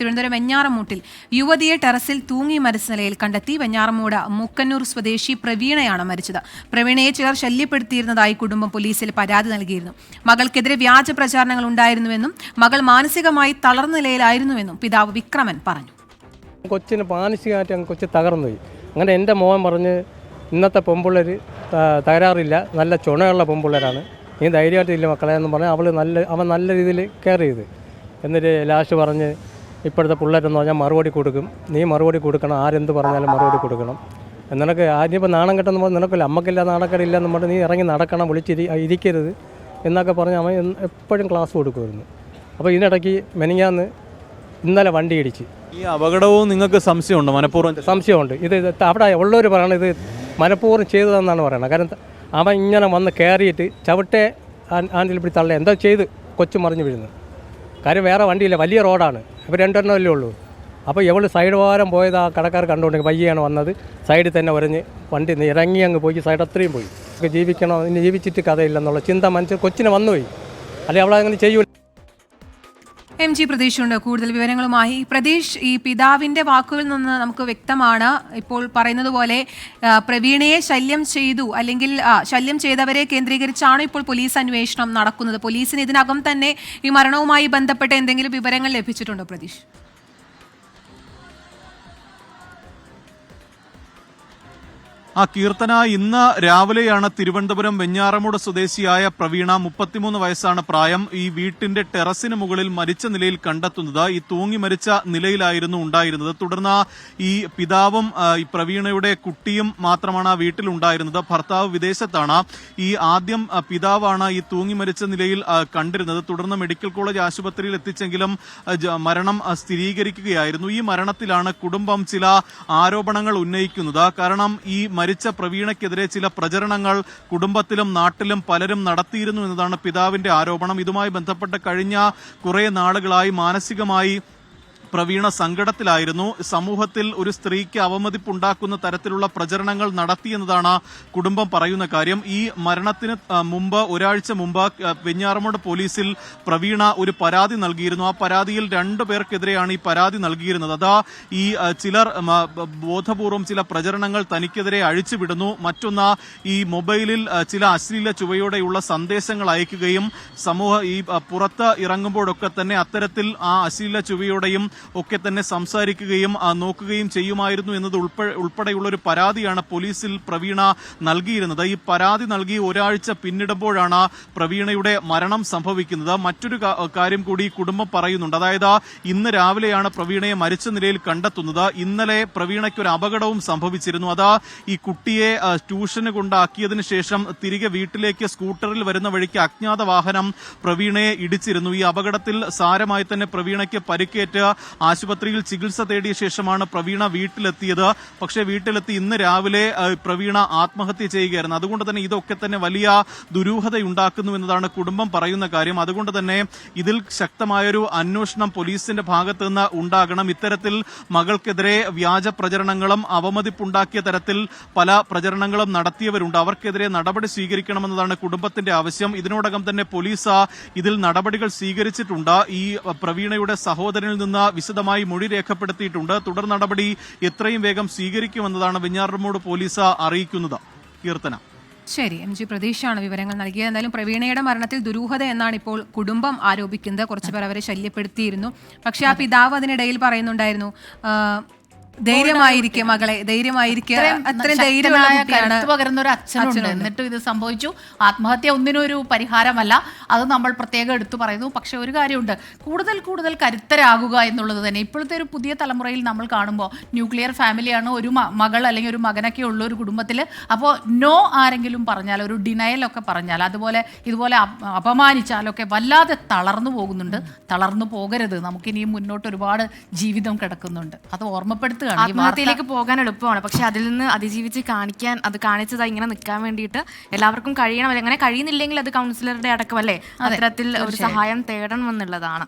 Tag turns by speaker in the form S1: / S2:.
S1: തിരുവനന്തപുരം വെഞ്ഞാറമൂട്ടിൽ യുവതിയെ ടെറസിൽ തൂങ്ങി മരിച്ച നിലയിൽ കണ്ടെത്തി. വെഞ്ഞാറമൂട് മുക്കന്നൂർ സ്വദേശി പ്രവീണയാണ് മരിച്ചത്. പ്രവീണയെ ചിലർ ശല്യപ്പെടുത്തിയിരുന്നതായി കുടുംബം പോലീസിൽ പരാതി നൽകിയിരുന്നു. മകൾക്കെതിരെ വ്യാജ പ്രചാരണങ്ങൾ ഉണ്ടായിരുന്നുവെന്നും മകൾ മാനസികമായി തളർന്ന നിലയിലായിരുന്നുവെന്നും പിതാവ് വിക്രമൻ പറഞ്ഞു.
S2: കൊച്ചിന് മാനസികമായിട്ട് കൊച്ചു തകർന്നുപോയി. അങ്ങനെ എൻ്റെ മോൻ പറഞ്ഞ് ഇന്നത്തെ പെൺപിള്ളേർ തകരാറില്ല, നല്ല ചുണയുള്ള പെൺപിള്ളേരാണ്, നീ ധൈര്യമായിട്ടില്ല മക്കളെ എന്ന് പറഞ്ഞാൽ അവൻ നല്ല രീതിയിൽ കെയർ ചെയ്ത്. എന്നിട്ട് ലാസ്റ്റ് പറഞ്ഞ് ഇപ്പോഴത്തെ പിള്ളേരെന്ന് പറഞ്ഞാൽ മറുപടി കൊടുക്കും, നീ മറുപടി കൊടുക്കണം, ആരെന്ത് പറഞ്ഞാലും മറുപടി കൊടുക്കണം. നിനക്ക് ആദ്യമിപ്പോൾ നാണം കെട്ടെന്ന് പറഞ്ഞാൽ നിനക്കില്ല, അമ്മക്കില്ല നാണക്കേടില്ല എന്ന് പറഞ്ഞ് നീ ഇറങ്ങി നടക്കണം, ഇരിക്കരുത് എന്നൊക്കെ പറഞ്ഞ് അവൻ എപ്പോഴും ക്ലാസ് കൊടുക്കുമായിരുന്നു. അപ്പോൾ ഇതിനിടയ്ക്ക് മെനിങ്ങാന്ന് ഇന്നലെ വണ്ടി ഇടിച്ച്.
S3: ഈ അപകടവും നിങ്ങൾക്ക് സംശയമുണ്ടോ? മനഃപൂർവ്വം
S2: സംശയമുണ്ട്. ഇത് അവിടെ ഉള്ളവർ പറയണത് ഇത് മനഃപൂർവ്വം ചെയ്തതെന്നാണ് പറയുന്നത്. കാരണം അവൻ ഇങ്ങനെ വന്ന് കയറിയിട്ട് ചവിട്ടെ ആണ്ടിൽ പിടി തള്ള എന്തോ ചെയ്ത് കൊച്ചു മറിഞ്ഞ് വീഴുന്നു. കാര്യം വേറെ വണ്ടിയില്ല, വലിയ റോഡാണ്, ഇപ്പോൾ രണ്ടെണ്ണമല്ലേ ഉള്ളൂ. അപ്പോൾ എവൾ സൈഡ് വാരം പോയത് ആ കടക്കാർ കണ്ടുകൊണ്ടെങ്കിൽ പയ്യാണ് വന്നത്, സൈഡിൽ തന്നെ ഉരഞ്ഞ് വണ്ടി ഇറങ്ങി അങ്ങ് പോയി, സൈഡ് അത്രയും പോയി. ജീവിക്കണോ, ഇനി ജീവിച്ചിട്ട് കഥയില്ലെന്നുള്ള ചിന്ത മനസ്സിൽ കൊച്ചിനെ വന്നുപോയി. അല്ലെങ്കിൽ അവളങ്ങനെ ചെയ്യൂല.
S1: MG പ്രതീഷുണ്ട് കൂടുതൽ വിവരങ്ങളുമായി. പ്രതീഷ്, ഈ പിതാവിന്റെ വാക്കുകളിൽ നിന്ന് നമുക്ക് വ്യക്തമാണ് ഇപ്പോൾ പറയുന്നത് പോലെ പ്രവീണയെ ശല്യം ചെയ്തു, അല്ലെങ്കിൽ ശല്യം ചെയ്തവരെ കേന്ദ്രീകരിച്ചാണ് ഇപ്പോൾ പോലീസ് അന്വേഷണം നടക്കുന്നത്. പോലീസിന് ഇതിനകം തന്നെ ഈ മരണവുമായി ബന്ധപ്പെട്ട എന്തെങ്കിലും വിവരങ്ങൾ ലഭിച്ചിട്ടുണ്ടോ പ്രതീഷ്?
S3: കീർത്തന, ഇന്ന് രാവിലെയാണ് തിരുവനന്തപുരം വെഞ്ഞാറമൂട് സ്വദേശിയായ പ്രവീണ, 33 വയസ്സാണ് പ്രായം, ഈ വീട്ടിന്റെ ടെറസിന് മുകളിൽ മരിച്ച നിലയിൽ കണ്ടെത്തുന്നത്. ഈ തൂങ്ങി മരിച്ച നിലയിലായിരുന്നു ഉണ്ടായിരുന്നത്. തുടർന്ന് ഈ പിതാവും ഈ പ്രവീണയുടെ കുട്ടിയും മാത്രമാണ് ആ വീട്ടിലുണ്ടായിരുന്നത്. ഭർത്താവ് വിദേശത്താണ്. ഈ ആദ്യം പിതാവാണ് ഈ തൂങ്ങി മരിച്ച നിലയിൽ കണ്ടിരുന്നത്. തുടർന്ന് മെഡിക്കൽ കോളേജ് ആശുപത്രിയിൽ എത്തിച്ചെങ്കിലും മരണം സ്ഥിരീകരിക്കുകയായിരുന്നു. ഈ മരണത്തിലാണ് കുടുംബം ചില ആരോപണങ്ങൾ ഉന്നയിക്കുന്നത്. കാരണം ഈ മരിച്ച പ്രവീണയ്ക്കെതിരെ ചില പ്രചരണങ്ങൾ കുടുംബത്തിലും നാട്ടിലും പലരും നടത്തിയിരുന്നു എന്നതാണ് പിതാവിന്റെ ആരോപണം. ഇതുമായി ബന്ധപ്പെട്ട് കഴിഞ്ഞ കുറെ നാളുകളായി മാനസികമായി പ്രവീണ സങ്കടത്തിലായിരുന്നു. സമൂഹത്തിൽ ഒരു സ്ത്രീക്ക് അവമതിപ്പുണ്ടാക്കുന്ന തരത്തിലുള്ള പ്രചരണങ്ങൾ നടത്തിയെന്നതാണ് കുടുംബം പറയുന്ന കാര്യം. ഈ മരണത്തിന് മുമ്പ്, ഒരാഴ്ച മുമ്പ് വെഞ്ഞാറമൂട് പോലീസിൽ പ്രവീണ ഒരു പരാതി നൽകിയിരുന്നു. ആ പരാതിയിൽ 2 പേർക്കെതിരെയാണ് ഈ പരാതി നൽകിയിരുന്നത്. അതാ ഈ ചിലർ ബോധപൂർവം ചില പ്രചരണങ്ങൾ തനിക്കെതിരെ അഴിച്ചുവിടുന്നു. മറ്റൊന്ന്, ഈ മൊബൈലിൽ ചില അശ്ലീല ചുവയോടെയുള്ള സന്ദേശങ്ങൾ അയക്കുകയും ഈ പുറത്ത് ഇറങ്ങുമ്പോഴൊക്കെ തന്നെ അത്തരത്തിൽ ആ അശ്ലീല ചുവയോടെയും ഒക്കെ തന്നെ സംസാരിക്കുകയും നോക്കുകയും ചെയ്യുമായിരുന്നു എന്നത് ഉൾപ്പെടെയുള്ള ഒരു പരാതിയാണ് പോലീസിൽ പ്രവീണ നൽകിയിരുന്നത്. ഈ പരാതി നൽകി ഒരാഴ്ച പിന്നിടുമ്പോഴാണ് പ്രവീണയുടെ മരണം സംഭവിക്കുന്നത്. മറ്റൊരു കാര്യം കൂടി കുടുംബം പറയുന്നുണ്ട്. അതായത് ഇന്ന് രാവിലെയാണ് പ്രവീണയെ മരിച്ച നിലയിൽ കണ്ടെത്തുന്നത്. ഇന്നലെ പ്രവീണയ്ക്ക് ഒരു അപകടവും സംഭവിച്ചിരുന്നു. അതാ ഈ കുട്ടിയെ ട്യൂഷന് കൊണ്ടാക്കിയതിനു ശേഷം തിരികെ വീട്ടിലേക്ക് സ്കൂട്ടറിൽ വരുന്ന വഴിക്ക് അജ്ഞാത വാഹനം പ്രവീണയെ ഇടിച്ചിരുന്നു. ഈ അപകടത്തിൽ സാരമായി തന്നെ പ്രവീണയ്ക്ക് പരിക്കേറ്റ് ആശുപത്രിയിൽ ചികിത്സ തേടിയ ശേഷമാണ് പ്രവീണ വീട്ടിലെത്തിയത്. പക്ഷേ വീട്ടിലെത്തി ഇന്ന് രാവിലെ പ്രവീണ ആത്മഹത്യ ചെയ്യുകയായിരുന്നു. അതുകൊണ്ട് തന്നെ ഇതൊക്കെ തന്നെ വലിയ ദുരൂഹതയുണ്ടാക്കുന്നു എന്നതാണ് കുടുംബം പറയുന്ന കാര്യം. അതുകൊണ്ട് തന്നെ ഇതിൽ ശക്തമായൊരു അന്വേഷണം പോലീസിന്റെ ഭാഗത്തു നിന്ന് ഉണ്ടാകണം. ഇത്തരത്തിൽ മകൾക്കെതിരെ വ്യാജ പ്രചരണങ്ങളും അവമതിപ്പുണ്ടാക്കിയ തരത്തിൽ പല പ്രചരണങ്ങളും നടത്തിയവരുണ്ട്. അവർക്കെതിരെ നടപടി സ്വീകരിക്കണമെന്നതാണ് കുടുംബത്തിന്റെ ആവശ്യം. ഇതിനോടകം തന്നെ പോലീസ് ഇതിൽ നടപടികൾ സ്വീകരിച്ചിട്ടുണ്ട്. ഈ പ്രവീണയുടെ സഹോദരനിൽ നിന്ന് വിശദമായി മൊഴി രേഖപ്പെടുത്തിയിട്ടുണ്ട്. തുടർ നടപടി എത്രയും വേഗം സ്വീകരിക്കുമെന്നതാണ് വെഞ്ഞാറമൂട് പോലീസ് അറിയിക്കുന്നത്. കീർത്തന.
S1: ശരി, MG പ്രതീഷാണ് വിവരങ്ങൾ നൽകിയത്. എന്തായാലും പ്രവീണയുടെ മരണത്തിൽ ദുരൂഹത എന്നാണ് ഇപ്പോൾ കുടുംബം ആരോപിക്കുന്നത്. കുറച്ചുപേർ അവരെ ശല്യപ്പെടുത്തിയിരുന്നു. പക്ഷെ ആ പിതാവ് അതിനിടയിൽ പറയുന്നുണ്ടായിരുന്നു, ധൈര്യമായിരിക്കും മകളെ, ധൈര്യമായിരിക്കും,
S4: പകരുന്ന ഒരു അച്ഛനുണ്ട്. എന്നിട്ടും ഇത് സംഭവിച്ചു. ആത്മഹത്യ ഒന്നിനും ഒരു പരിഹാരമല്ല, അത് നമ്മൾ പ്രത്യേകം എടുത്തു പറയുന്നു. പക്ഷെ ഒരു കാര്യമുണ്ട്, കൂടുതൽ കൂടുതൽ കരുത്തരാകുക എന്നുള്ളത് തന്നെ. ഇപ്പോഴത്തെ ഒരു പുതിയ തലമുറയിൽ നമ്മൾ കാണുമ്പോൾ ന്യൂക്ലിയർ ഫാമിലിയാണ്, ഒരു മകൾ അല്ലെങ്കിൽ ഒരു മകനൊക്കെ ഉള്ള ഒരു കുടുംബത്തിൽ. അപ്പോൾ നോ ആരെങ്കിലും പറഞ്ഞാൽ, ഒരു ഡിനയലൊക്കെ പറഞ്ഞാൽ, ഇതുപോലെ അപമാനിച്ചാലൊക്കെ വല്ലാതെ തളർന്നു പോകുന്നുണ്ട്. തളർന്നു പോകരുത്. നമുക്കിനിയും മുന്നോട്ട് ഒരുപാട് ജീവിതം കിടക്കുന്നുണ്ട്. അത് ഓർമ്മപ്പെടുത്തുക.
S5: ആത്മഹത്യയിലേക്ക് പോകാൻ എളുപ്പമാണ്, പക്ഷെ അതിൽ നിന്ന് അതിജീവിച്ച് കാണിച്ചത് ഇങ്ങനെ നിൽക്കാൻ വേണ്ടിയിട്ട് എല്ലാവർക്കും കഴിയണം. അങ്ങനെ കഴിയുന്നില്ലെങ്കിൽ അത് കൗൺസിലറുടെ അടക്കമല്ലേ അത്തരത്തിൽ ഒരു സഹായം തേടണം എന്നുള്ളതാണ്.